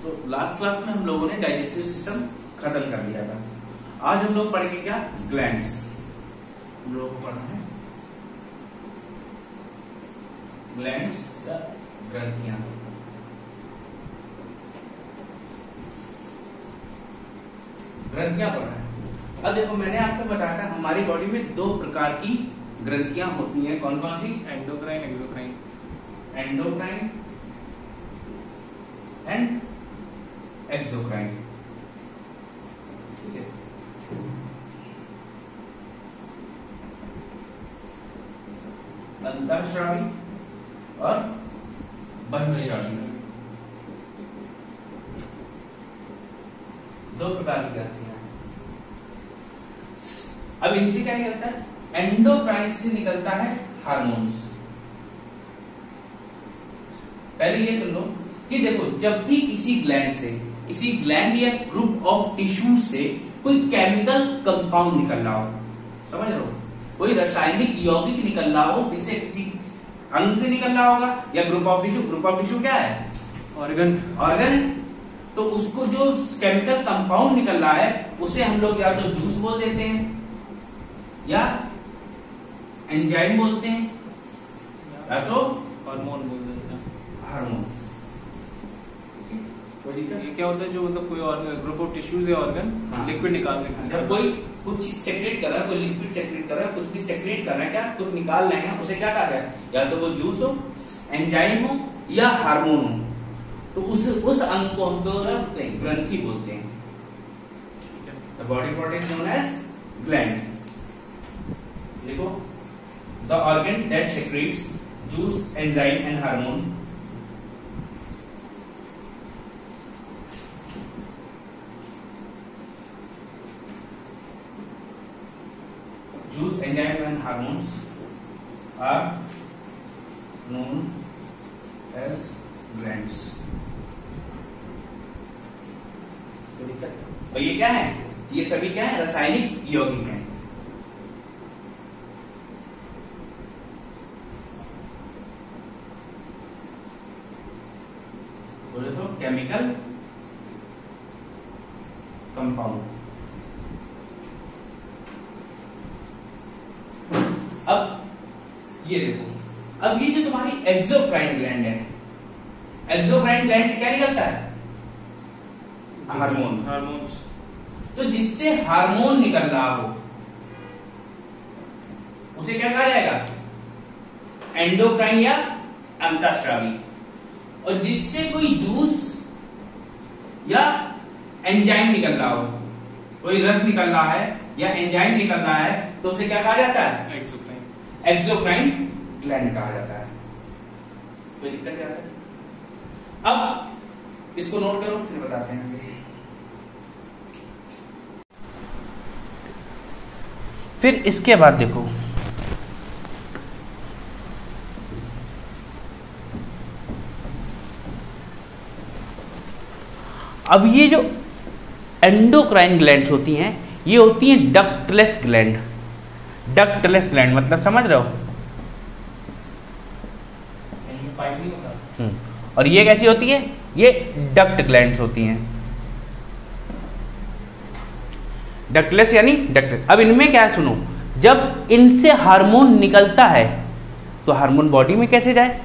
तो last class में हम लोगों ने डाइजेस्टिव सिस्टम खत्म कर लिया था। आज हम लोग पढ़ेंगे क्या, ग्लैंड्स। हम लोगों को पढ़ना है ग्लैंड्स या ग्रंथियां। ग्रंथियां पढ़ना है। अब देखो मैंने आपको बताया था हमारी बॉडी में दो प्रकार की ग्रंथियां होती हैं। कौन कौन सी? Endocrine, exocrine. Endocrine and exocrine. ठीक है। अंतःस्रावी और बहिःस्रावी, दो प्रकार की ग्रंथियां हैं। अब इनसे क्या निकलता है? एंडोक्राइन से निकलता है हार्मोन्स। पहले ये सुन लो कि देखो जब भी किसी ग्लैंड से, किसी ग्लैंड या ग्रुप ऑफ टिश्यू से कोई केमिकल कंपाउंड निकल रहा हो, समझ रहे हो, कोई रासायनिक यौगिक निकल रहा हो, किसी किसी अंग से निकल रहा होगा या group of tissue. Group of tissue क्या है? ऑर्गन। ऑर्गन। तो उसको जो केमिकल कंपाउंड निकल रहा है उसे हम लोग या तो जूस बोल देते हैं या एंजाइम बोलते हैं या तो हार्मोन बोल देते हैं। हार्मोन। ये क्या होता है, जो मतलब कोई ऑर्गन, ग्रुप ऑफ टिश्यूज या ऑर्गन लिक्विड निकालने के लिए, जब कोई कुछ चीज सेक्रेट कर रहा है, कोई लिक्विड सेक्रेट कर रहा है, कुछ भी सेक्रेट कर रहा है, क्या कुछ निकाल रहे हैं, उसे क्या कहा गया है? या तो वो जूस हो, एंजाइम हो या हार्मोन हो। तो उस अंग को हम लोग ग्रंथि बोलते हैं। The body part is known as gland. देखो, the organ that secretes juice, enzyme and hormone. Juice, enzyme and hormones are known as glands। तो ये क्या है? ये सभी क्या है? रासायनिक यौगिक हैं। बोले तो केमिकल कंपाउंड। अब ये देखो, अब ये जो तुम्हारी एक्सोक्राइन ग्लैंड है, एक्सोक्राइन ग्लैंड से क्या निकलता है? हार्मोन। हार्मोन्स। तो जिससे हार्मोन निकल रहा हो उसे क्या कहा जाएगा? एंडोक्राइन या अंतःस्रावी। और जिससे कोई जूस या एंजाइम निकल रहा हो, कोई रस निकल रहा है या एंजाइम निकल रहा है, तो उसे क्या कहा जाता है? एक्सोक्राइन। एक्सोक्राइन ग्लैंड कहा जाता है। कोई दिक्कत क्या है? अब इसको नोट करो, फिर बताते हैं। फिर इसके बाद देखो, अब ये जो एंडोक्राइन ग्लैंड्स होती हैं, ये होती हैं डक्टलेस ग्लैंड। डक्टलेस ग्लैंड मतलब समझ रहे हो? और ये कैसी होती है? ये डक्ट ग्लैंड्स होती हैं। डक्टलेस यानी डक्ट। अब इनमें क्या है सुनो, जब इनसे हार्मोन निकलता है तो हार्मोन बॉडी में कैसे जाए?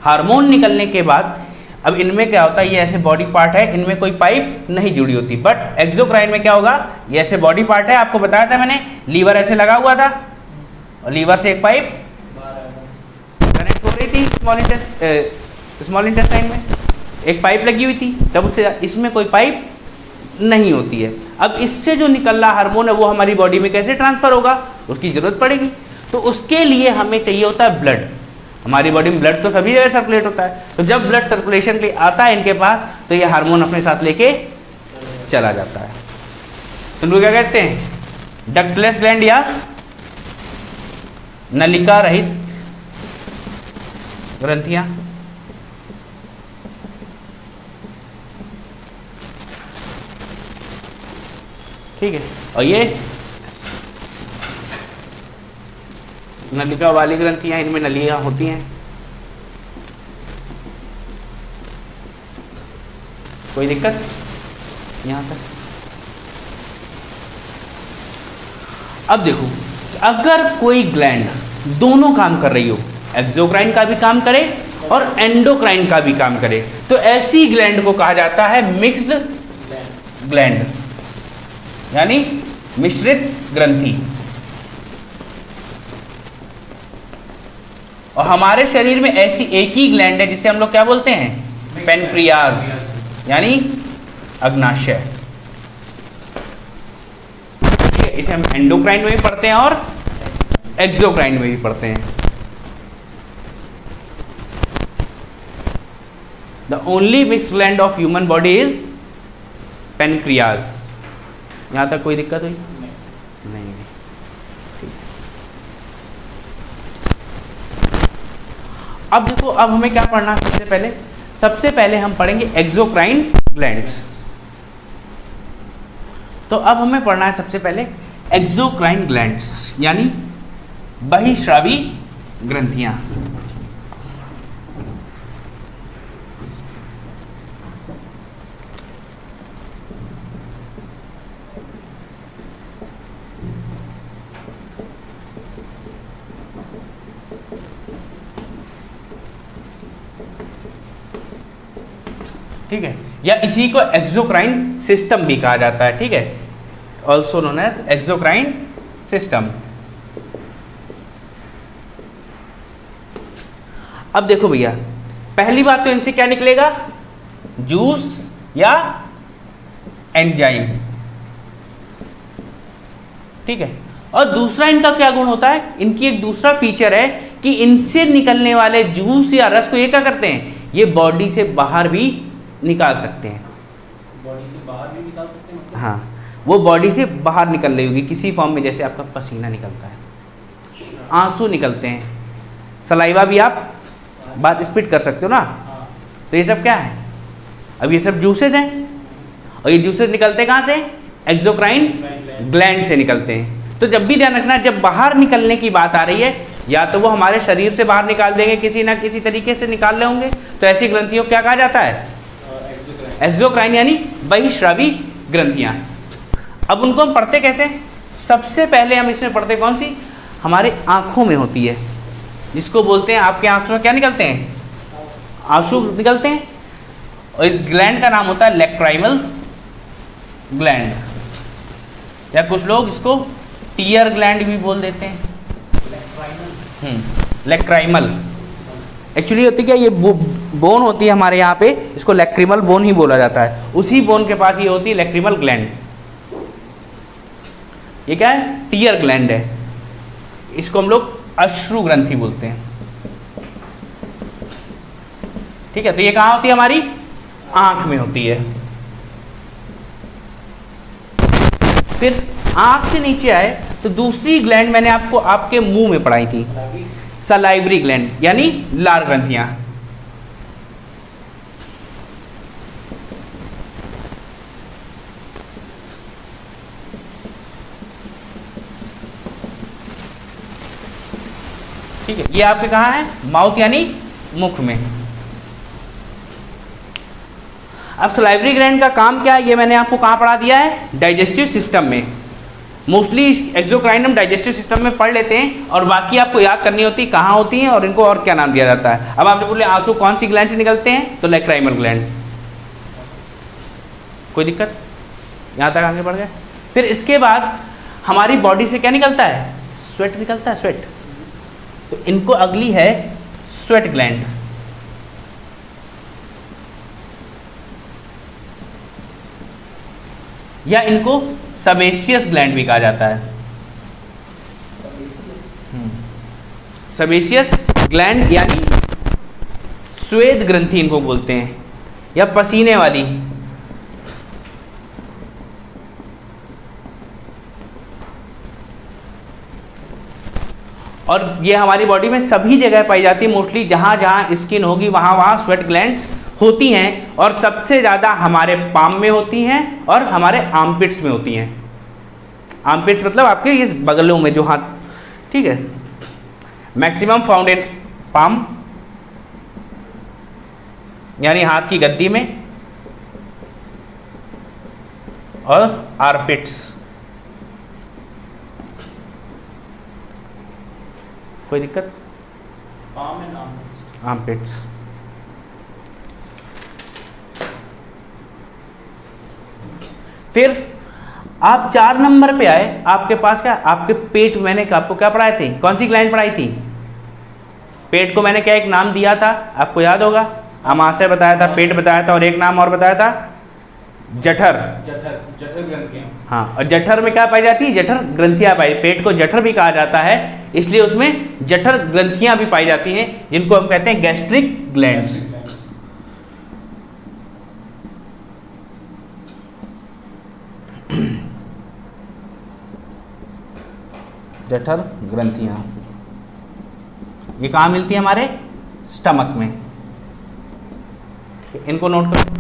हार्मोन निकलने के बाद अब इनमें क्या होता है, ये ऐसे बॉडी पार्ट है, इनमें कोई पाइप नहीं जुड़ी होती। बट एक्सोक्राइन में क्या होगा, ये ऐसे बॉडी पार्ट है, आपको बताया था मैंने, लीवर ऐसे लगा हुआ था और लीवर से एक पाइप कनेक्ट हो रही थी स्मॉल इंटेस्टाइन में, एक पाइप लगी हुई थी। तब उससे इसमें कोई पाइप नहीं होती है। अब इससे जो निकल रहा हार्मोन है वो हमारी बॉडी में कैसे ट्रांसफर होगा, उसकी जरूरत पड़ेगी। तो उसके लिए हमें चाहिए होता है ब्लड। हमारी बॉडी में ब्लड तो सभी जगह सर्कुलेट होता है, तो जब ब्लड सर्कुलेशन के लिए आता है इनके पास, तो ये हार्मोन अपने साथ लेके चला जाता है। तो लोग क्या कहते हैं? डक्टलेस ग्लैंड या नलिका रहित ग्रंथियां। ठीक है। और ये नलिका वाली ग्रंथियां, इनमें नलियां होती हैं। कोई दिक्कत यहाँ तक? अब देखो, अगर कोई ग्लैंड दोनों काम कर रही हो, एक्सोक्राइन का भी काम करे और एंडोक्राइन का भी काम करे, तो ऐसी ग्लैंड को कहा जाता है मिक्स्ड ग्लैंड, यानी मिश्रित ग्रंथि। और हमारे शरीर में ऐसी एक ही ग्लैंड है जिसे हम लोग क्या बोलते हैं? पेनक्रियाज, यानी अग्नाशय। ठीक है, इसे हम एंडोक्राइन में भी पढ़ते हैं और एक्सोक्राइन में भी पढ़ते हैं। The only mixed gland of human body is pancreas। यहाँ तक कोई दिक्कत हुई? नहीं। ठीक। अब देखो, अब हमें क्या पढ़ना है? सबसे पहले हम पढ़ेंगे एक्सोक्राइन ग्लैंड्स। तो अब हमें पढ़ना है सबसे पहले एक्सोक्राइन ग्लैंड्स, यानी बहिस्रावी ग्रंथियां। ठीक है, या इसी को एक्सोक्राइन सिस्टम भी कहा जाता है। ठीक है, also known as exocrine system. अब देखो भैया, पहली बात तो इनसे क्या निकलेगा? जूस या एंजाइम। ठीक है, और दूसरा इनका क्या गुण होता है? इनकी एक दूसरा फीचर है कि इनसे निकलने वाले जूस या रस को ये क्या करते हैं? ये बॉडी से बाहर भी निकाल सकते हैं। बॉडी से बाहर भी निकाल सकते हैं? हाँ, वो बॉडी से बाहर निकल रही होगी किसी फॉर्म में, जैसे आपका पसीना निकलता है, आंसू निकलते हैं, सलाइवा भी आप बात स्पिट कर सकते हो ना। तो ये सब क्या है? अब ये सब जूसेस हैं, और ये जूसेस निकलते कहाँ से? एक्सोक्राइन ग्लैंड से निकलते हैं। तो जब भी ध्यान रखना, जब बाहर निकलने की बात आ रही है, या तो वो हमारे शरीर से बाहर निकाल देंगे, किसी ना किसी तरीके से निकाल रहे होंगे, तो ऐसी ग्रंथियों को क्या कहा जाता है? एक्सोक्राइन, यानी बहिस्रावी ग्रंथियां। अब उनको हम पढ़ते कैसे? सबसे पहले हम इसमें पढ़ते कौन सी? हमारे आंखों में होती है, जिसको बोलते हैं, आपके आंखों में क्या निकलते हैं? आंसू निकलते हैं। और इस ग्लैंड का नाम होता है लैक्राइमल ग्लैंड, या कुछ लोग इसको टीयर ग्लैंड भी बोल देते हैं। लैक्राइमल एक्चुअली होती क्या? ये बोन होती है हमारे यहाँ पे, इसको लैक्रिमल बोन ही बोला जाता है। उसी बोन के पास ये होती है लैक्रिमल ग्लैंड। ये क्या है? टीयर ग्लैंड है। इसको हम लोग अश्रु ग्रंथि बोलते हैं। ठीक है, तो ये कहाँ होती है? हमारी आंख में होती है। फिर आंख से नीचे आए तो दूसरी ग्लैंड मैंने आपको आपके मुंह में पढ़ाई थी, सलाइवरी ग्लैंड, यानी लार ग्रंथियां। ठीक है, ये आपके कहाँ है? माउथ यानी मुख में। अब सलाइवरी ग्लैंड का काम क्या है, ये मैंने आपको कहाँ पढ़ा दिया है? डाइजेस्टिव सिस्टम में। मोस्टली एक्सोक्राइन हम डाइजेस्टिव सिस्टम में पढ़ लेते हैं, और बाकी आपको याद करनी होती है कहाँ होती हैं और इनको और क्या नाम दिया जाता है। अब आपने बोले आंसू कौन सी ग्लैंड से निकलते हैं? तो लैक्राइमल ग्लैंड। कोई दिक्कत? यहाँ तक आगे बढ़ गए। फिर इसके बाद हमारी बॉडी से क्या निकलता है? स्वेट निकलता है, स्वेट। तो इनको अगली है स्वेट ग्लैंड, या इनको सेबेशियस ग्लैंड भी कहा जाता है। सेबेशियस ग्लैंड यानी स्वेद ग्रंथि इनको बोलते हैं, या पसीने वाली। और ये हमारी बॉडी में सभी जगह पाई जाती है। मोस्टली जहाँ जहाँ स्किन होगी वहाँ वहाँ स्वेट ग्लैंड्स होती हैं, और सबसे ज़्यादा हमारे पाम में होती हैं और हमारे आर्मपिट्स में होती हैं। आर्मपिट्स मतलब आपके इस बगलों में जो हाथ, ठीक है, मैक्सिमम फाउंड इन पाम, यानी हाथ की गद्दी में, और आर्पिट्स। कोई दिक्कत? palm and armpits। आर्मपिट्स। फिर आप 4 नंबर पे आए, आपके पास क्या, आपके पेट, मैंने आपको क्या पढ़ाए थे, कौन सी ग्लैंड पढ़ाई थी? पेट को मैंने क्या एक नाम दिया था, आपको याद होगा, अमाशय बताया था, पेट बताया था, और एक नाम और बताया था जठर। जठर ग्रंथियां। हाँ, और जठर में क्या पाई जाती है? जठर ग्रंथियां पाई। पेट को जठर भी कहा जाता है, इसलिए उसमें जठर ग्रंथियां भी पाई जाती हैं, जिनको हम कहते हैं गैस्ट्रिक ग्लैंड्स। जठर ग्रंथियां ये कहाँ मिलती है? हमारे स्टमक में। इनको नोट करो।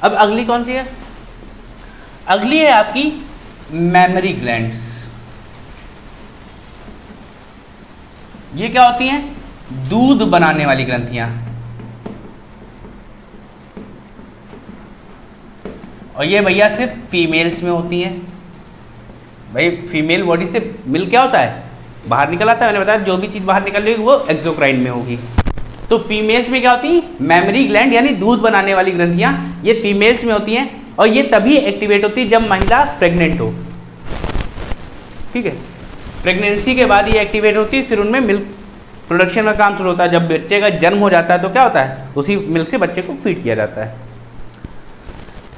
अब अगली कौन सी है? अगली है आपकी मेमरी ग्लैंड्स। ये क्या होती हैं? दूध बनाने वाली ग्रंथियां। और ये भैया सिर्फ फीमेल्स में होती हैं। भाई फीमेल बॉडी से मिल्क क्या होता है? बाहर निकल आता है। मैंने बताया जो भी चीज़ बाहर निकल रही होगी वो एक्सोक्राइन में होगी। तो फीमेल्स में क्या होती है? मेमरी ग्लैंड यानी दूध बनाने वाली ग्रंथियां, ये फीमेल्स में होती हैं, और ये तभी एक्टिवेट होती है जब महिला प्रेग्नेंट हो। ठीक है, प्रेगनेंसी के बाद ये एक्टिवेट होती है, फिर उनमें मिल्क प्रोडक्शन का काम शुरू होता है। जब बच्चे का जन्म हो जाता है तो क्या होता है? उसी मिल्क से बच्चे को फीड किया जाता है।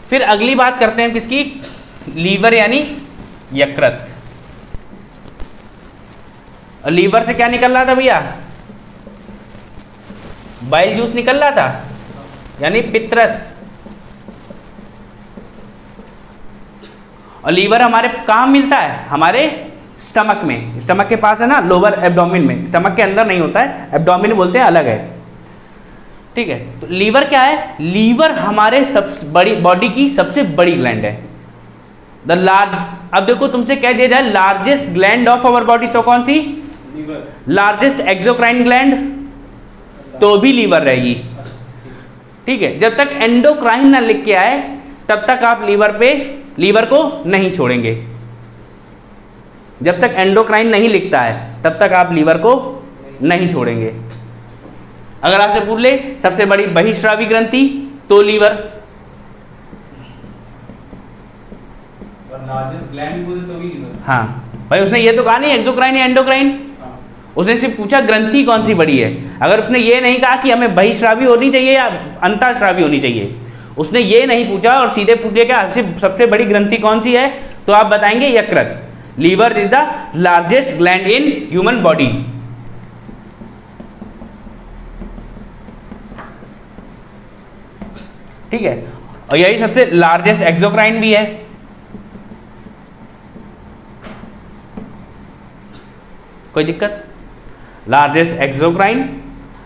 फिर अगली बात करते हैं किसकी? लीवर यानी यकृत। और लीवर से क्या निकल रहा था भैया? बाइल जूस निकल रहा था, यानी पित्तरस। और लीवर हमारे कहाँ मिलता है? हमारे स्टमक में। स्टमक के पास है ना, लोअर एब्डोमिन में। स्टमक के अंदर नहीं होता है, एब्डोमिन बोलते हैं, अलग है। ठीक है, तो लीवर क्या है? लीवर हमारे सबसे बड़ी बॉडी की सबसे बड़ी ग्लैंड है। द लार्ज, अब देखो तुमसे कह दिया जाए largest gland of our body, तो कौन सी? लीवर। लार्जेस्ट एक्सोक्राइन ग्लैंड, तो भी लीवर रहेगी। ठीक है, जब तक एंडोक्राइन ना लिख के आए तब तक आप लीवर को नहीं छोड़ेंगे। जब तक एंडोक्राइन नहीं लिखता है तब तक आप लीवर को नहीं छोड़ेंगे। अगर आपसे पूछ ले सबसे बड़ी बहिस्रावी ग्रंथि, तो लीवर। और लार्जेस्ट ग्लैंड बोले तो भी लीवर। हाँ भाई, उसने ये तो कहा नहीं एक्सोक्राइन या एंडोक्राइन, उसने सिर्फ पूछा ग्रंथि कौन सी बड़ी है। अगर उसने ये नहीं कहा कि हमें बहिस्रावी होनी चाहिए या अंतःस्रावी होनी चाहिए, उसने ये नहीं पूछा और सीधे पूछ लिया कि सबसे बड़ी ग्रंथि कौन सी है, तो आप बताएंगे यकृत। Liver is the largest gland in human body. ठीक है, और यही सबसे लार्जेस्ट एक्सोक्राइन भी है। कोई दिक्कत? लार्जेस्ट एक्सोक्राइन,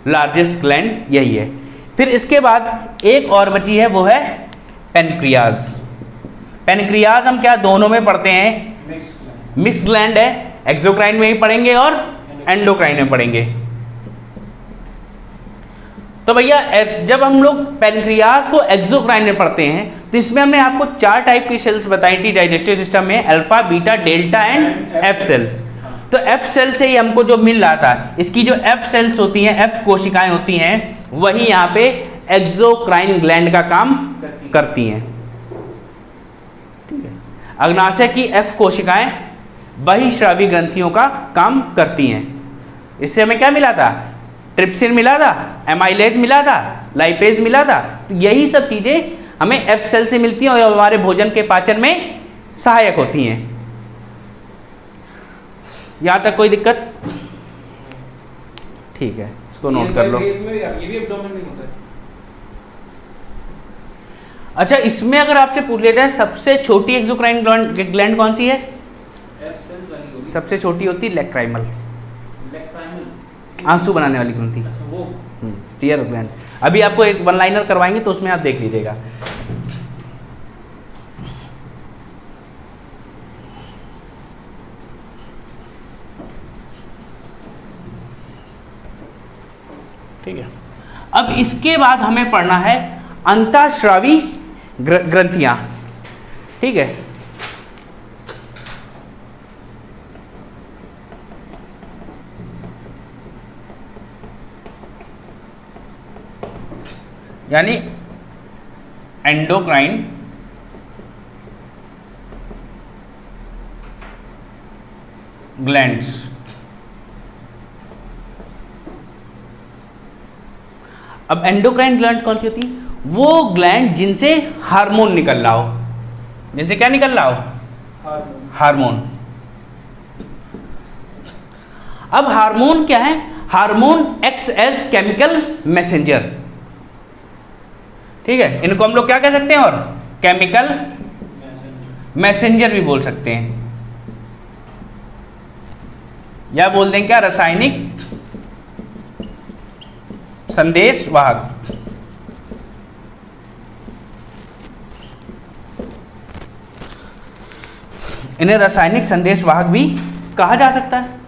लार्जेस्ट ग्लैंड यही है। फिर इसके बाद एक और बची है, वो है पेनक्रियाज। पेनक्रियाज हम क्या दोनों में पढ़ते हैं? मिक्स ग्लैंड है, एक्सोक्राइन में ही पढ़ेंगे और एंडोक्राइन में पढ़ेंगे। तो भैया जब हम लोग पेनक्रियाज को एक्सोक्राइन में पढ़ते हैं तो इसमें हमने आपको 4 टाइप की सेल्स बताई थी डाइजेस्टिव सिस्टम में, alpha, beta, delta and F cells. तो एफ सेल से ही हमको जो मिल रहा था, इसकी जो एफ सेल्स होती हैं, एफ कोशिकाएं होती हैं, वही यहाँ पे एक्सोक्राइन ग्लैंड का काम करती हैं। ठीक है, अग्नाशय की एफ कोशिकाएं बहिस्रावी ग्रंथियों का काम करती हैं। इससे हमें क्या मिला था? ट्रिप्सिन मिला था, एमाइलेज मिला था, लाइपेज मिला था। तो यही सब चीजें हमें एफ सेल से मिलती हैं और हमारे भोजन के पाचन में सहायक होती हैं। यहां तक कोई दिक्कत? ठीक है, इसको नोट कर लो। ये भी एब्डोमेन में होता है। अच्छा, इसमें अगर आपसे पूछ लिया जाए सबसे छोटी एक्सोक्राइन ग्लैंड कौन सी है? सबसे छोटी होती है लैक्राइमल। आंसू बनाने वाली ग्रंथि, अच्छा वो टीयर ग्लैंड। अभी आपको एक वन लाइनर करवाएंगे तो उसमें आप देख लीजिएगा। ठीक है, अब इसके बाद हमें पढ़ना है अंतःस्रावी ग्रंथियां। ठीक है, यानी एंडोक्राइन ग्लैंड्स। अब एंडोक्राइन ग्लैंड कौन सी होती? वो ग्लैंड जिनसे हार्मोन निकल रहा हो। जिनसे क्या निकल रहा हो? हार्मोन। अब हार्मोन क्या है? Hormone acts as chemical messenger. ठीक है, इनको हम लोग क्या कह सकते हैं? और केमिकल मैसेंजर भी बोल सकते हैं, या बोल दें क्या? रासायनिक संदेश वाहक। इन्हें रासायनिक संदेश वाहक भी कहा जा सकता है,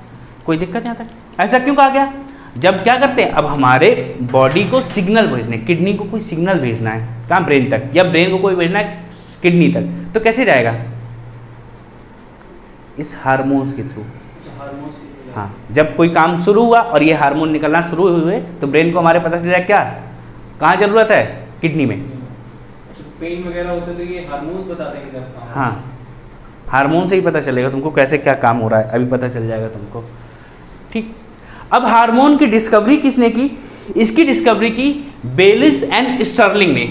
कोई दिक्कत नहीं आता। ऐसा क्यों कहा गया? जब क्या करते हैं, अब हमारे बॉडी को सिग्नल भेजने, किडनी को कोई सिग्नल भेजना है कहाँ? ब्रेन तक, या ब्रेन को कोई भेजना है किडनी तक, तो कैसे जाएगा? इस हार्मोन्स के थ्रू। हाँ, जब कोई काम शुरू हुआ और ये हार्मोन निकलना शुरू हुए तो ब्रेन को हमारे पता चल जाए क्या कहाँ जरूरत है? किडनी में। पेन वगैरह होते तो ये हार्मोन्स बताते हैं इधर। हाँ, हार्मोन से ही पता चलेगा तुमको कैसे क्या काम हो रहा है, अभी पता चल जाएगा तुमको। ठीक, अब हार्मोन की डिस्कवरी किसने की? इसकी डिस्कवरी की बेलिस एंड स्टर्लिंग ने।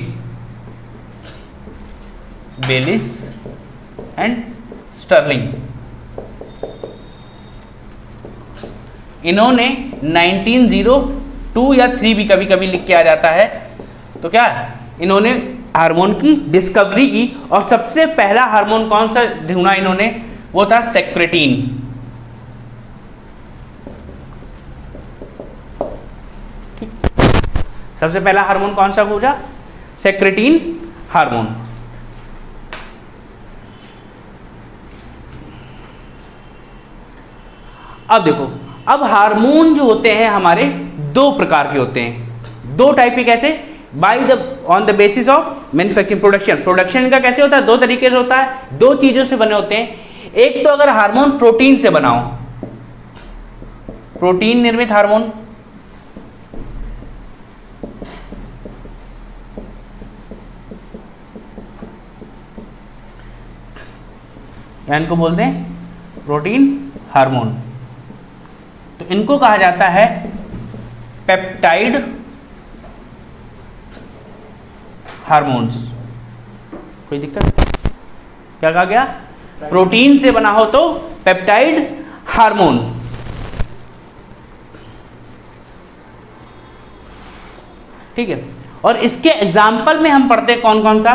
बेलिस एंड स्टर्लिंग, इन्होंने 1902 या 3 भी कभी कभी लिख के आ जाता है, तो क्या इन्होंने हार्मोन की डिस्कवरी की। और सबसे पहला हार्मोन कौन सा ढूंढा इन्होंने? वो था सेक्रेटिन। सबसे पहला हार्मोन कौन सा खोजा? Secretin hormone. अब देखो, अब हार्मोन जो होते हैं हमारे दो प्रकार के होते हैं, दो टाइप के। कैसे? By the on the basis of manufacturing production. Production का कैसे होता है? दो तरीके से होता है, दो चीजों से बने होते हैं। एक तो अगर हार्मोन प्रोटीन से बना हो, प्रोटीन निर्मित हार्मोन, या इनको बोलते हैं प्रोटीन हार्मोन, तो इनको कहा जाता है पेप्टाइड हार्मोन्स। कोई दिक्कत? क्या कहा गया? प्रोटीन से बना हो तो पेप्टाइड हार्मोन। ठीक है, और इसके एग्जाम्पल में हम पढ़ते हैं कौन कौन सा?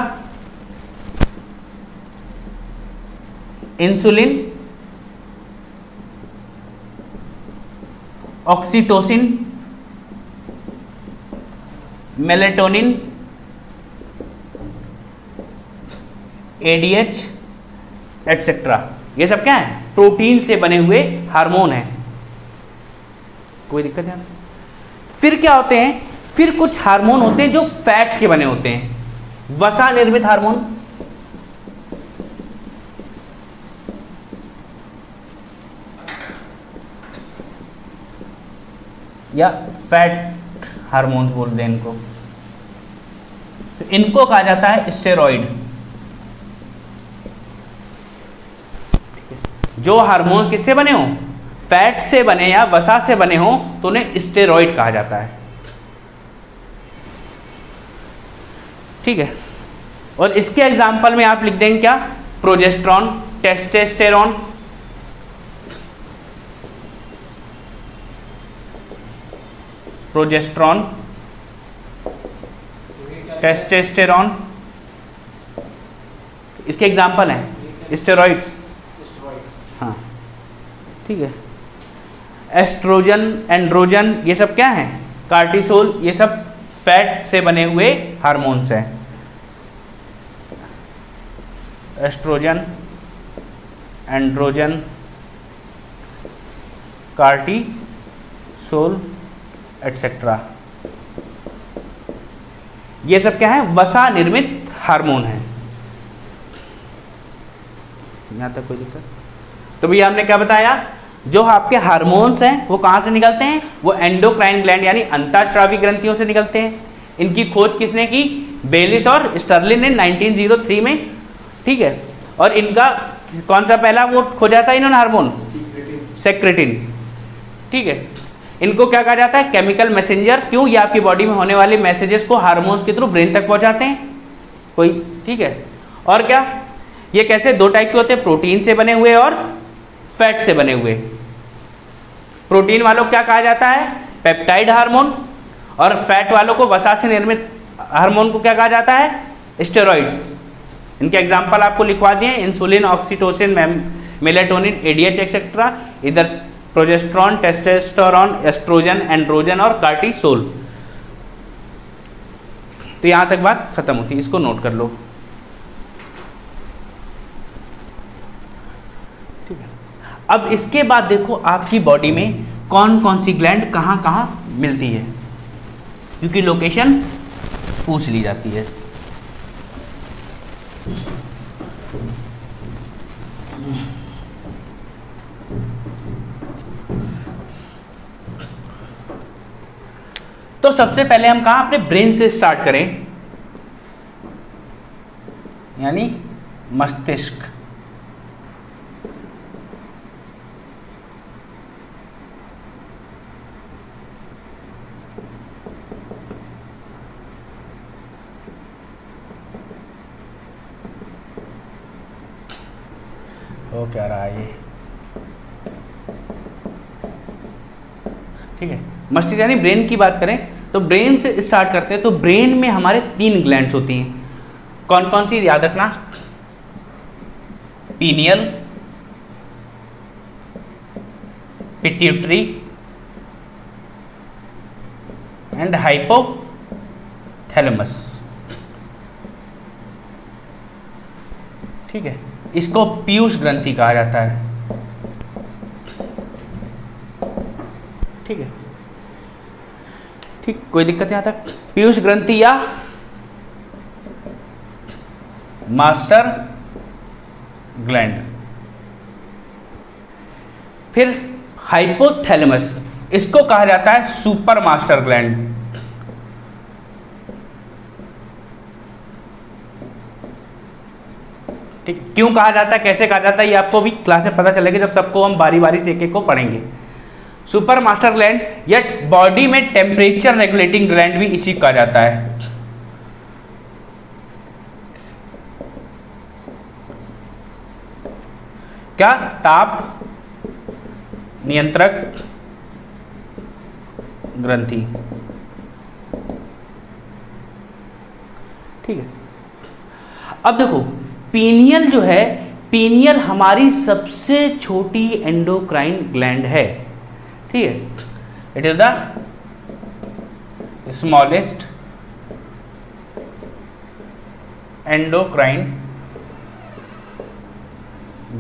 Insulin, oxytocin, melatonin, ADH etcetera. ये सब क्या है? प्रोटीन से बने हुए हार्मोन हैं। कोई दिक्कत नहीं? फिर क्या होते हैं? फिर कुछ हार्मोन होते हैं जो फैट्स के बने होते हैं, वसा निर्मित हार्मोन। या फैट हार्मोन्स बोलते हैं इनको। तो इनको कहा जाता है स्टेरॉइड। जो हार्मोन्स किससे बने हो? फैट से बने या वसा से बने हो तो उन्हें स्टेरॉइड कहा जाता है। ठीक है, और इसके एग्जाम्पल में आप लिख देंगे क्या? प्रोजेस्टेरॉन, टेस्टोस्टेरोन, प्रोजेस्टेरॉन, टेस्टोस्टेरोन, इसके एग्जाम्पल हैं स्टेरॉइड्स। हाँ, ठीक है। एस्ट्रोजन, एंड्रोजन, ये सब क्या है? कार्टिसोल, ये सब फैट से बने हुए हार्मोन्स हैं। एस्ट्रोजन, एंड्रोजन, कार्टिसोल एटसेट्रा, ये सब क्या है? वसा निर्मित हार्मोन है। यहां तक कोई दिक्कत? तो भैया हमने क्या बताया, जो आपके हार्मोन्स हैं वो कहां से निकलते हैं? वो एंडोक्राइन ग्लैंड यानी अंतःस्रावी ग्रंथियों से निकलते हैं। इनकी खोज किसने की? बेलिस और स्टर्लिन ने 1903 में, ठीक है। और इनका कौन सा पहला वो खोजा था इन्होंने हार्मोन? सेक्रेटिन, ठीक है। इनको क्या कहा जाता है? Chemical messenger. क्यों? ये आपकी बॉडी में होने वाले मैसेजेस को हार्मोन्स के थ्रू ब्रेन तक पहुंचाते हैं कोई, ठीक है। और क्या, ये कैसे? दो टाइप के होते हैं, प्रोटीन से बने हुए और फैट से बने हुए। प्रोटीन वालों को क्या कहा जाता है? Peptide hormone. और फैट वालों को, वसा से निर्मित हार्मोन को क्या कहा जाता है? स्टेरॉइड्स। इनके एग्जाम्पल आपको लिखवा दिए, insulin, oxytocin, melatonin, ADH etcetera. इधर प्रोजेस्टेरॉन, टेस्टोस्टेरोन, एस्ट्रोजन, एंड्रोजन और कार्टिसोल। तो यहां तक बात खत्म होती है, इसको नोट कर लो, ठीक है। अब इसके बाद देखो आपकी बॉडी में कौन कौन सी ग्लैंड कहां कहां मिलती है, क्योंकि लोकेशन पूछ ली जाती है। तो सबसे पहले हम कहां? अपने ब्रेन से स्टार्ट करें, यानी मस्तिष्क। हो क्या रहा है ये, ठीक है। मस्तिष्क यानी ब्रेन की बात करें तो ब्रेन से स्टार्ट करते हैं। तो ब्रेन में हमारे 3 ग्लैंड्स होती हैं। कौन कौन सी? याद रखना, पीनियल, पिट्यूटरी एंड हाइपोथैलेमस, ठीक है। इसको पीयूष ग्रंथि कहा जाता है, ठीक है, ठीक। कोई दिक्कत यहां तक? पीयूष ग्रंथि या मास्टर ग्लैंड। फिर हाइपोथैलेमस, इसको कहा जाता है सुपर मास्टर ग्लैंड, ठीक। क्यों कहा जाता है, कैसे कहा जाता है, ये आपको भी क्लास में पता चलेगा जब सबको हम बारी बारी से एक-एक को पढ़ेंगे। सुपर मास्टर ग्लैंड या बॉडी में टेम्परेचर रेगुलेटिंग ग्लैंड भी इसी कहा जाता है। क्या? ताप नियंत्रक ग्रंथि, ठीक है। अब देखो पीनियल जो है, पीनियल हमारी सबसे छोटी एंडोक्राइन ग्लैंड है, ठीक है। It is the smallest endocrine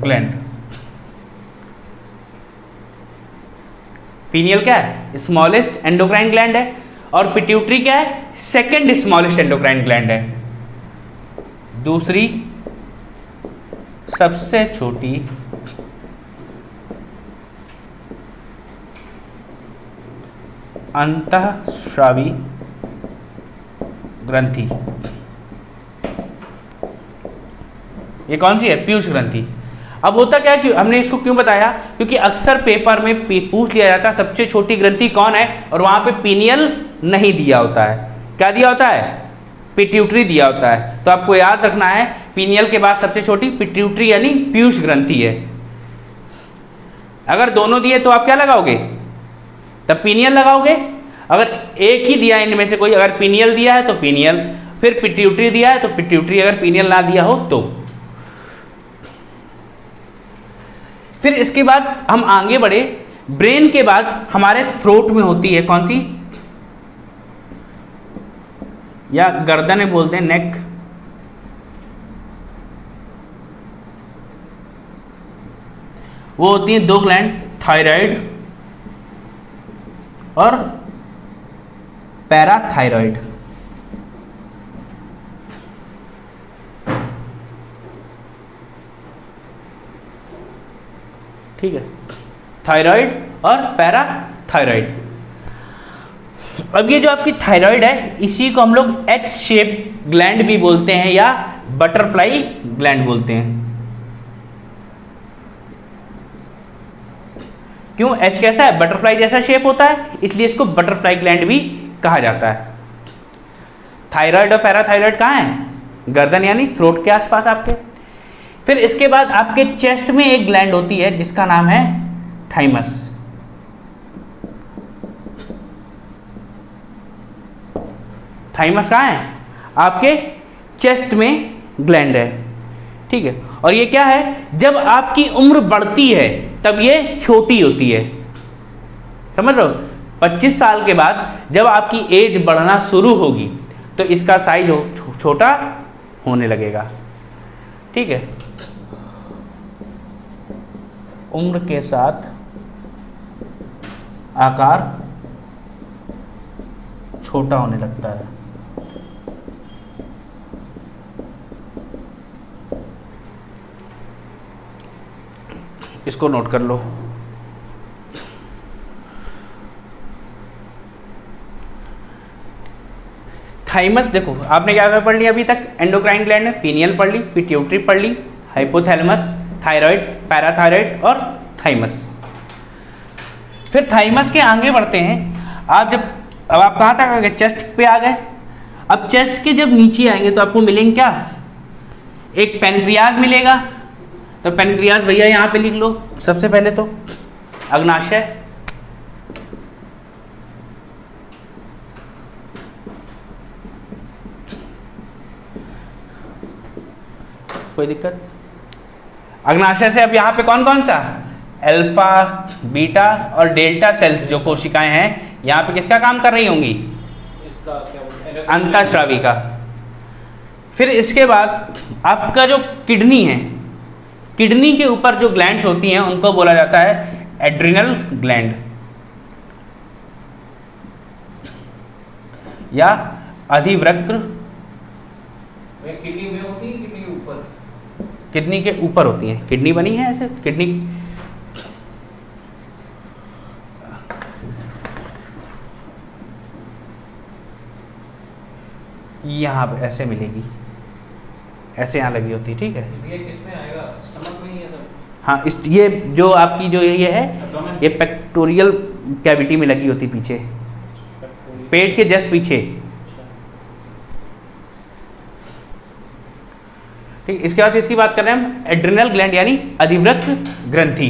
gland. Pineal क्या है? स्मॉलेस्ट एंडोक्राइन ग्लैंड है। और पिट्यूटरी क्या है? सेकेंड स्मॉलेस्ट एंडोक्राइन ग्लैंड है, दूसरी सबसे छोटी अंतःस्रावी ग्रंथि। ये कौन सी है? पीयूष ग्रंथि। अब होता क्या है, हमने इसको क्यों बताया? क्योंकि अक्सर पेपर में पूछ लिया जाता है सबसे छोटी ग्रंथि कौन है, और वहां पे पीनियल नहीं दिया होता है। क्या दिया होता है? पिट्यूटरी दिया होता है। तो आपको याद रखना है पीनियल के बाद सबसे छोटी पिट्यूटरी यानी पीयूष ग्रंथि है। अगर दोनों दिए तो आप क्या लगाओगे? तब पीनियल लगाओगे। अगर एक ही दिया इनमें से कोई, अगर पीनियल दिया है तो पीनियल, फिर पिट्यूटरी दिया है तो पिट्यूटरी, अगर पीनियल ना दिया हो तो। फिर इसके बाद हम आगे बढ़े, ब्रेन के बाद हमारे थ्रोट में होती है कौन सी, या गर्दन में बोलते हैं नेक, वो होती है दो ग्लैंड, थायराइड और पैराथायराइड। ठीक है, थायराइड और पैराथायराइड। अब ये जो आपकी थायराइड है इसी को हम लोग एच शेप ग्लैंड भी बोलते हैं या बटरफ्लाई ग्लैंड बोलते हैं। क्यों, एच कैसा है, बटरफ्लाई जैसा शेप होता है, इसलिए इसको बटरफ्लाई ग्लैंड भी कहा जाता है। थायराइड और पैराथायराइड कहाँ है, गर्दन यानी थ्रोट के आसपास आपके। फिर इसके बाद आपके चेस्ट में एक ग्लैंड होती है जिसका नाम है थाइमस। थाइमस कहाँ है, आपके चेस्ट में ग्लैंड है। ठीक है, और ये क्या है, जब आपकी उम्र बढ़ती है तब ये छोटी होती है, समझ रहे हो। 25 साल के बाद जब आपकी एज बढ़ना शुरू होगी तो इसका साइज छोटा होने लगेगा। ठीक है, उम्र के साथ आकार छोटा होने लगता है। इसको नोट कर लो। थाइमस देखो आपने क्या पढ़ लिया अभी तक, एंडोक्राइन ग्लैंड है, पीनियल पढ़ ली, पिट्यूटरी पढ़ ली, हाइपोथैलेमस, थायराइड, पैराथायराइड और थाइमस। फिर थाइमस के आगे बढ़ते हैं। अब आप कहाँ तक आ गए, चेस्ट पे आ गए। अब चेस्ट के जब नीचे आएंगे तो आपको मिलेंगे क्या, एक पैनक्रियाज मिलेगा। तो पैनक्रियाज भैया यहाँ पे लिख लो सबसे पहले तो, अग्नाशय, कोई दिक्कत। अग्नाशय से अब यहाँ पे कौन कौन सा, अल्फा, बीटा और डेल्टा सेल्स जो कोशिकाएं हैं यहाँ पे किसका काम कर रही होंगी, इसका क्या बोलते हैं, अंतःस्रावी का। फिर इसके बाद आपका जो किडनी है, किडनी के ऊपर जो ग्लैंड्स होती हैं उनको बोला जाता है एड्रिनल ग्लैंड या अधिवृक्क। किडनी में होती है, किडनी के ऊपर, किडनी के ऊपर होती है, किडनी बनी है ऐसे, किडनी यहाँ पे ऐसे मिलेगी, ऐसे यहाँ लगी होती है। ठीक है, ये किसमें आएगा, स्टमक में ही है सब। हाँ, इस ये जो आपकी जो ये है ये पेक्टोरियल कैविटी में लगी होती पीछे, पेट के जस्ट पीछे। ठीक, इसके बाद इसकी बात कर रहे हैं हम, एड्रिनल ग्लैंड यानी अधिवृक्क ग्रंथि।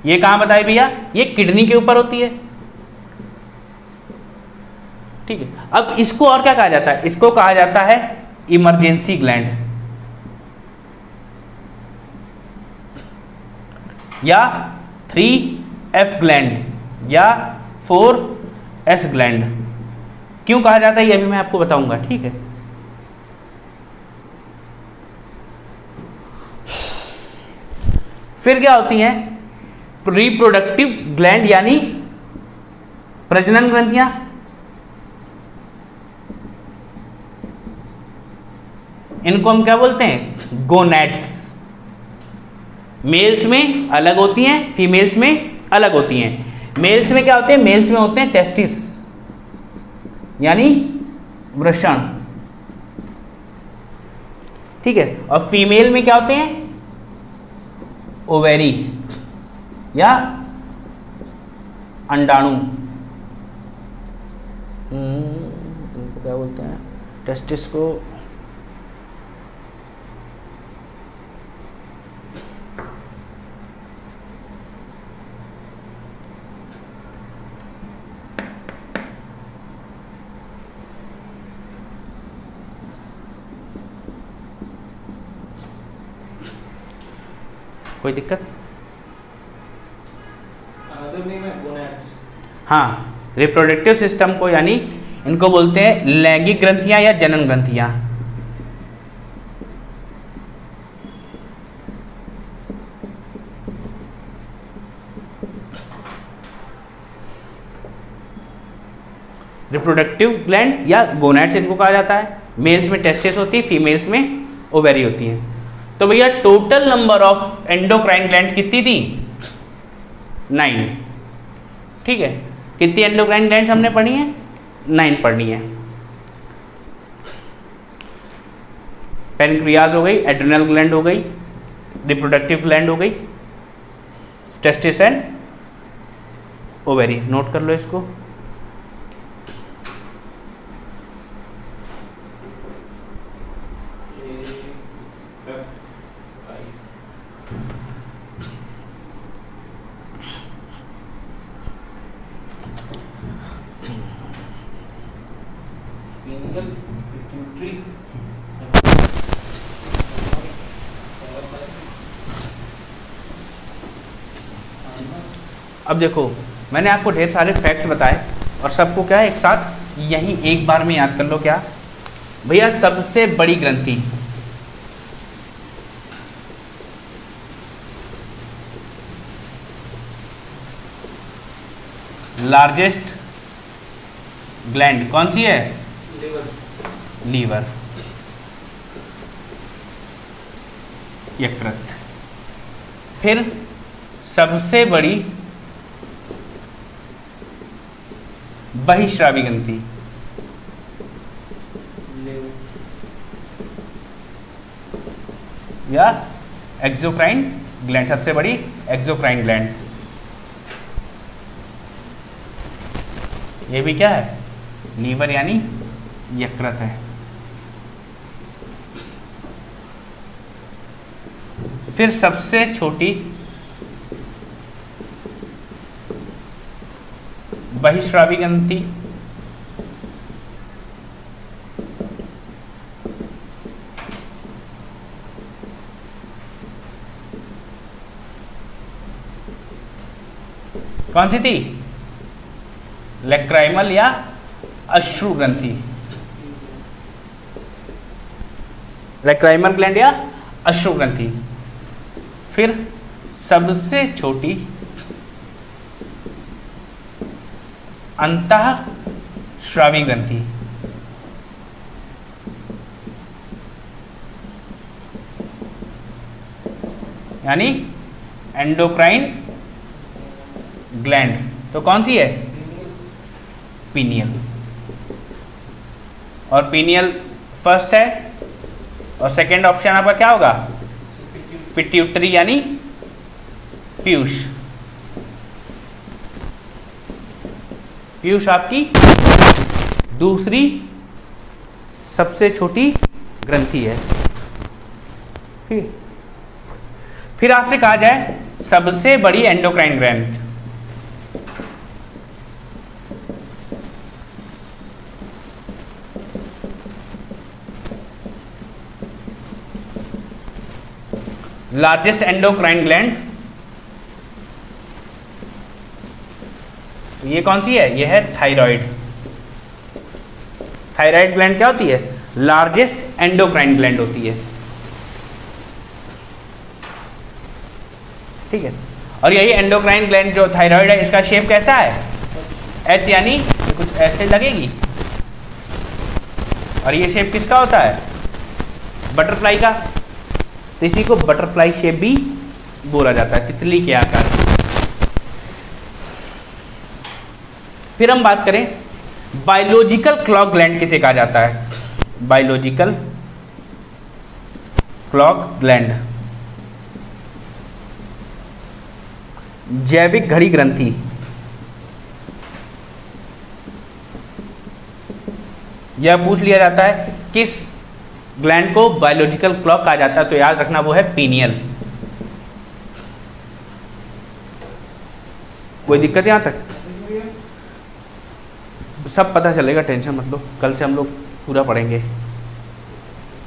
ये कहाँ बताए भैया, ये किडनी के ऊपर होती है। ठीक है, अब इसको और क्या कहा जाता है, इसको कहा जाता है इमरजेंसी ग्लैंड या 3F ग्लैंड या 4S ग्लैंड। क्यों कहा जाता है ये अभी मैं आपको बताऊंगा। ठीक है, फिर क्या होती हैं, रिप्रोडक्टिव ग्लैंड यानी प्रजनन ग्रंथियां। इनको हम क्या बोलते हैं, गोनैड्स। मेल्स में अलग होती हैं, फीमेल्स में अलग होती हैं। मेल्स में क्या होते हैं, मेल्स में होते हैं टेस्टिस यानी वृषण। ठीक है, और फीमेल में क्या होते हैं, ओवेरी या अंडाणु। इनको क्या बोलते हैं, टेस्टिस को कोई दिक्कत। हाँ, रिप्रोडक्टिव सिस्टम को यानी इनको बोलते हैं लैंगिक ग्रंथियां या जनन ग्रंथियां। रिप्रोडक्टिव ग्लैंड या गोनैड्स इनको कहा जाता है। मेल्स में टेस्टिस होती है, फीमेल्स में ओवेरी होती है। तो भैया total number of endocrine glands कितनी थी? 9। ठीक है, कितनी एंडोक्राइन ग्लैंड्स हमने पढ़ी है? 9 पढ़नी है। पैनक्रियाज हो गई, एड्रिनल ग्लैंड हो गई, रिप्रोडक्टिव ग्लैंड हो गई, टेस्टिस एंड ओवेरी। नोट कर लो इसको। अब देखो, मैंने आपको ढेर सारे फैक्ट्स बताए और सबको क्या है एक साथ यही एक बार में याद कर लो। क्या भैया? सबसे बड़ी ग्रंथि लार्जेस्ट ग्लैंड कौन सी है? लीवर, यकृत। फिर सबसे बड़ी बहिश्रावी ग्रंथि या एक्सोक्राइन ग्लैंड, सबसे बड़ी एक्सोक्राइन ग्लैंड। ये भी क्या है? लीवर यानी यकृत है। फिर सबसे छोटी बहिश्रावी ग्रंथि कौन सी थी? लैक्राइमल या अश्रु ग्रंथि। लैक्राइमल ग्लैंड या अश्रु ग्रंथि। फिर सबसे छोटी अंतःस्रावी ग्रंथि यानी एंडोक्राइन ग्लैंड। तो कौन सी है? पीनियल। और पीनियल फर्स्ट है और सेकंड ऑप्शन आपका क्या होगा? पिट्यूटरी यानी पीयूष। पीयूष आपकी दूसरी सबसे छोटी ग्रंथि है। ठीक, फिर आपसे कहा जाए सबसे बड़ी endocrine gland. Largest endocrine gland ये कौन सी है? ये है थायराइड। थायराइड ग्लैंड क्या होती है? लार्जेस्ट एंडोक्राइन ग्लैंड होती है। ठीक है, और यही एंडोक्राइन ग्लैंड जो थायराइड है इसका शेप कैसा है? एच यानी कुछ ऐसे लगेगी। और ये शेप किसका होता है? बटरफ्लाई का। तो इसी को बटरफ्लाई शेप भी बोला जाता है, तितली के आकार। फिर हम बात करें बायोलॉजिकल क्लॉक ग्लैंड किसे कहा जाता है? बायोलॉजिकल क्लॉक ग्लैंड, जैविक घड़ी ग्रंथि। यह पूछ लिया जाता है किस ग्लैंड को बायोलॉजिकल क्लॉक कहा जाता है, तो याद रखना वो है पीनियल। कोई दिक्कत यहां तक? सब पता चलेगा, टेंशन मत लो, कल से हम लोग पूरा पढ़ेंगे।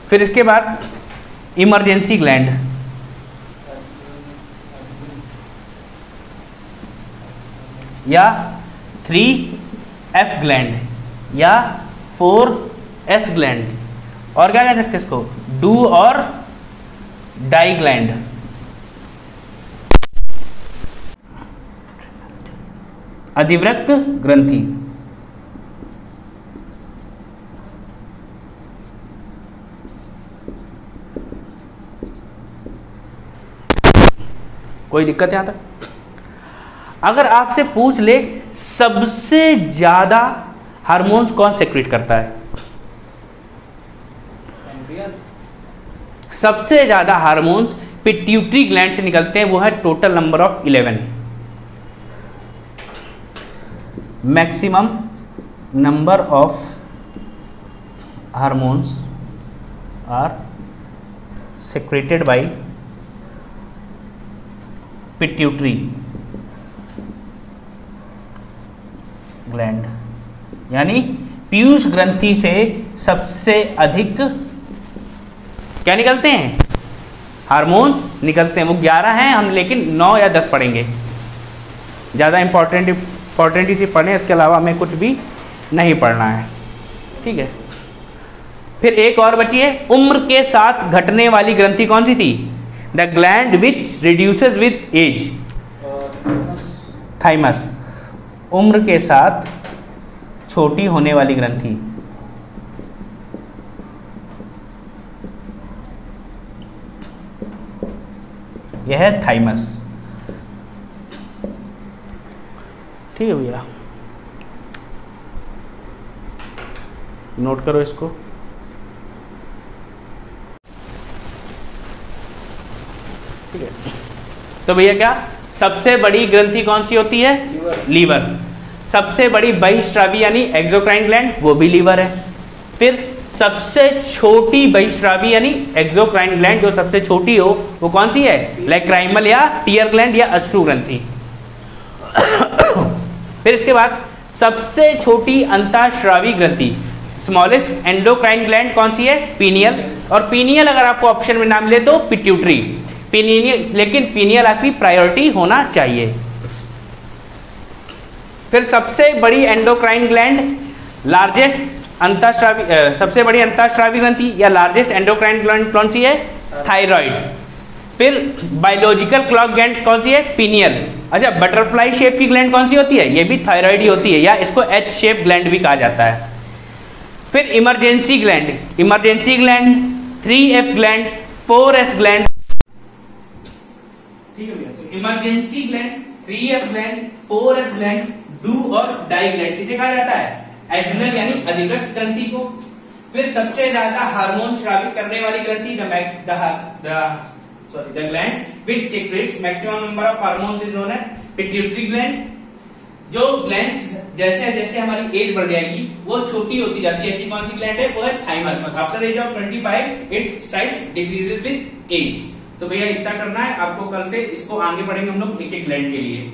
फिर इसके बाद इमरजेंसी ग्लैंड, या 3F ग्लैंड या 4S ग्लैंड, और क्या कह सकते हैं इसको, डू और डाई ग्लैंड। अधिवृक्क ग्रंथि, कोई दिक्कत यहां तक? अगर आपसे पूछ ले सबसे ज्यादा हार्मोन्स कौन सेक्रेट करता है, सबसे ज्यादा हार्मोन्स पिट्यूटरी ग्लैंड से निकलते हैं, वो है total number of 11। Maximum number of hormones are secreted by pituitary gland, यानी पीयूष ग्रंथि से सबसे अधिक क्या निकलते हैं, हार्मोन्स निकलते हैं। वो 11 हैं, हम लेकिन 9 या 10 पढ़ेंगे, ज़्यादा इंपॉर्टेंट इसी पढ़ें, इसके अलावा हमें कुछ भी नहीं पढ़ना है, ठीक है। फिर एक और बची है, उम्र के साथ घटने वाली ग्रंथि कौन सी थी, the gland which reduces with age, thymus. उम्र के साथ छोटी होने वाली ग्रंथि, यह है थाइमस, ठीक है भैया, नोट करो इसको। ठीक है, तो भैया क्या सबसे बड़ी ग्रंथि कौन सी होती है, लीवर। सबसे बड़ी बहिस्रावी यानी एक्सोक्राइन ग्लैंड, वो भी लीवर है। फिर सबसे छोटी बहिस्रावी यानी एक्सोक्राइन ग्लैंड, जो सबसे छोटी हो वो कौन सी है, लैक्राइमल या टीयर ग्लैंड या अश्रु ग्रंथि। फिर इसके बाद सबसे छोटी अंतःस्रावी ग्रंथि, स्मॉलेस्ट एंडोक्राइन ग्लैंड कौन सी है, पीनियल। और पीनियल अगर आपको ऑप्शन में नाम मिले तो पिट्यूटरी, पीनियल, लेकिन पीनियल आपकी प्रायोरिटी होना चाहिए। फिर सबसे बड़ी एंडोक्राइन ग्लैंड, लार्जेस्ट अंतःस्रावी, सबसे बड़ी अंतःस्रावी ग्रंथि या लार्जेस्ट एंडोक्राइन ग्लैंड कौन सी है, थायराइड। फिर बायोलॉजिकल क्लॉक ग्लैंड कौन सी है, पीनियल। अच्छा, बटरफ्लाई शेप की ग्लैंड कौन सी होती है, ये भी थायराइड ही होती है, या इसको एच शेप ग्लैंड भी कहा जाता है। फिर emergency gland, emergency gland, 3F gland, 4S gland, ठीक है भैया। तो emergency gland, 3F gland, 4S gland, do और डाई ग्लैंड किसे कहा जाता है, एड्रिनल यानी अधिवृक्क ग्रंथि को। फिर सबसे ज्यादा हार्मोन स्रावित करने वाली ग्रंथि, the gland which secretes maximum number of hormones is known as pituitary gland. जो ग्लैंड्स जैसे जैसे हमारी एज बढ़ जाएगी वो छोटी होती जाती है, ऐसी कौन सी ग्लैंड है, वो है thymus. After age of 25 it size decreases with age. तो भैया इतना करना है आपको, कल से इसको आगे बढ़ेंगे हम लोग एक एक ग्लैंड के लिए।